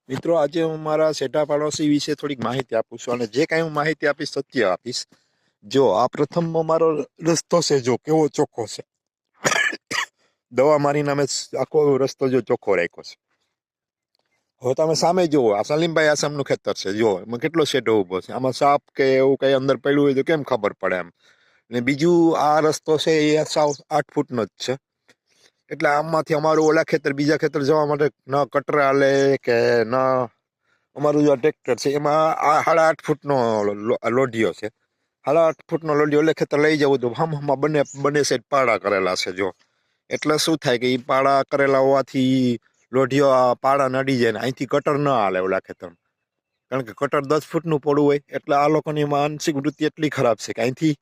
મિત્રો, આજે હું મારા સેટા પાડોશી વિશે થોડીક માહિતી આપું છું, અને જે કાંઈ હું માહિતી આપીશ સત્ય આપીશ. જો આ પ્રથમ મારો રસ્તો છે, જો કેવો ચોખ્ખો છે. દવા મારીને અમે આખો રસ્તો જો ચોખ્ખો રાખ્યો છે. હવે તમે સામે જુઓ, આ સલીમભાઈ આસામનું ખેતર છે. જો એમાં કેટલો શેડો ઊભો છે. આમાં સાપ કે એવું કઈ અંદર પડ્યું હોય તો કેમ ખબર પડે એમ. ને બીજું, આ રસ્તો છે એ સાવ 8 ફૂટનો જ છે. એટલે આમાંથી અમારું ઓલા ખેતર બીજા ખેતર જવા માટે ન કટરા હાલે કે ન અમારું જે ટ્રેક્ટર છે એમાં આ 8.5 ફૂટનો લોઢિયો છે. 8.5 ફૂટનો લોઢિયો એટલે ખેતર લઈ જવું તો હમમાં બંને સાઈડ પાડા કરેલા છે. જો એટલે શું થાય કે એ પાડા કરેલા હોવાથી લોઢિયો આ પાડા નડી જાય ને અહીંથી કટર ન હાલે ઓલા ખેતરમાં. કારણ કે કટર 10 ફૂટનું પડવું હોય એટલે આ લોકોની માનસિક વૃત્તિ એટલી ખરાબ છે કે અહીંથી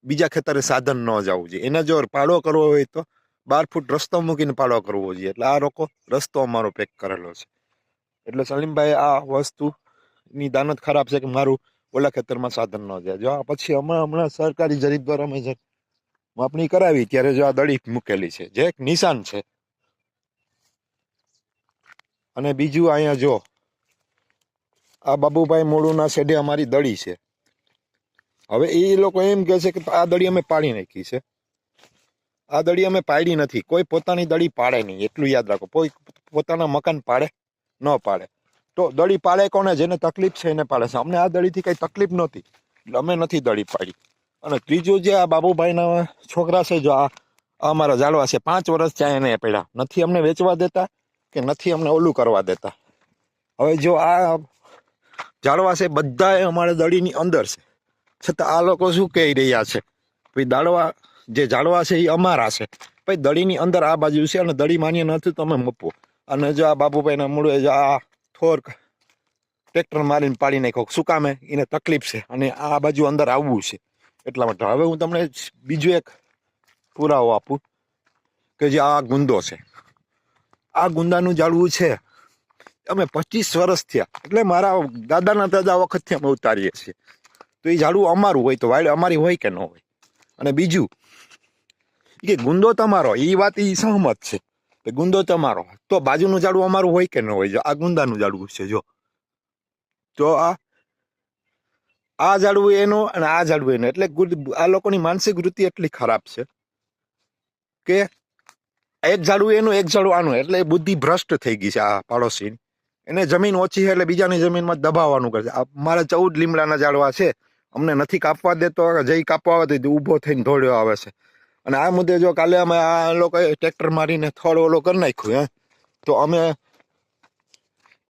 બીજા ખેતરે સાધન ન જવું જોઈએ. એને જો પાડો કરવો હોય તો 12 ફૂટ રસ્તો મૂકીને પાડો કરવો જોઈએ. એટલે આ લોકો રસ્તો અમારો પેક કરેલો છે. એટલે સલીમભાઈ, આ વસ્તુની દાનત ખરાબ છે કે મારું ઓલા ખેતરમાં સાધન ન જાય. જો આ પછી હમણાં સરકારી જરીપ દ્વારા અમે માપણી કરાવી ત્યારે જો આ દડી મૂકેલી છે, જે એક નિશાન છે. અને બીજું, અહીંયા જો આ બાબુભાઈ મોડુના શેડે અમારી દડી છે. હવે એ લોકો એમ કહે છે કે આ દડી અમે પાડી નાખી છે. આ દડી અમે પાડી નથી. કોઈ પોતાની દડી પાડે નહીં, એટલું યાદ રાખો. કોઈ પોતાના મકાન પાડે ન પાડે. તો દડી પાડે કોને? જેને તકલીફ છે એને પાડે છે. અમને આ દડીથી કઈ તકલીફ નહોતી એટલે અમે નથી દડી પાડી. અને ત્રીજું, જે આ બાબુભાઈના છોકરા છે, જો આ અમારા ઝાડવા છે, 5 વર્ષ ત્યાં એને પડ્યા નથી. અમને વેચવા દેતા કે નથી અમને ઓલું કરવા દેતા. હવે જો આ ઝાડવા છે બધા અમારા દડીની અંદર છે, છતાં આ લોકો શું કહી રહ્યા છે, ભાઈ જે ઝાડવા છે એ અમારા છે. ભાઈ દડીની અંદર આ બાજુ છે અને દડી માન્ય નથી તો અમે મપવો. અને જો આ બાબુભાઈના મૂળે જો આ થોર ટ્રેક્ટર મારીને પાડી નાખ્યો. શું કામે? એને તકલીફ છે અને આ બાજુ અંદર આવવું છે એટલા માટે. હવે હું તમને બીજું એક પુરાવો આપું કે જે આ ગુંદો છે. આ ગુંદાનું ઝાડવું છે અમે 25 વર્ષ થયા, એટલે મારા દાદાના દાદા વખતથી અમે ઉતારીએ છીએ. તો એ ઝાડવું અમારું હોય તો વાડ અમારી હોય કે ન હોય. અને બીજું કે ગુંદો તમારો, એ વાત એ સહમત છે કે ગુંદો તમારો, તો બાજુનું ઝાડવું અમારું હોય કે ન હોય. જો આ ગુંદાનું ઝાડવું છે, જો તો આ ઝાડવું એનો અને આ ઝાડવું એનો. એટલે આ લોકોની માનસિક વૃત્તિ એટલી ખરાબ છે કે એક ઝાડવું એનું, એક ઝાડવું આનું. એટલે બુદ્ધિ ભ્રષ્ટ થઈ ગઈ છે આ પાડોશી. એને જમીન ઓછી છે એટલે બીજાની જમીનમાં દબાવવાનું કરે છે. મારા 14 લીમડાના ઝાડવા છે, અમને નથી કાપવા દેતો. જઈ કાપવા આવે તો ઊભો થઈને દોડ્યો આવે છે. અને આ મુદ્દે જો કાલે અમે આ લોકોએ ટ્રેક્ટર મારીને થોડો ઓલો કરી નાખ્યું તો અમે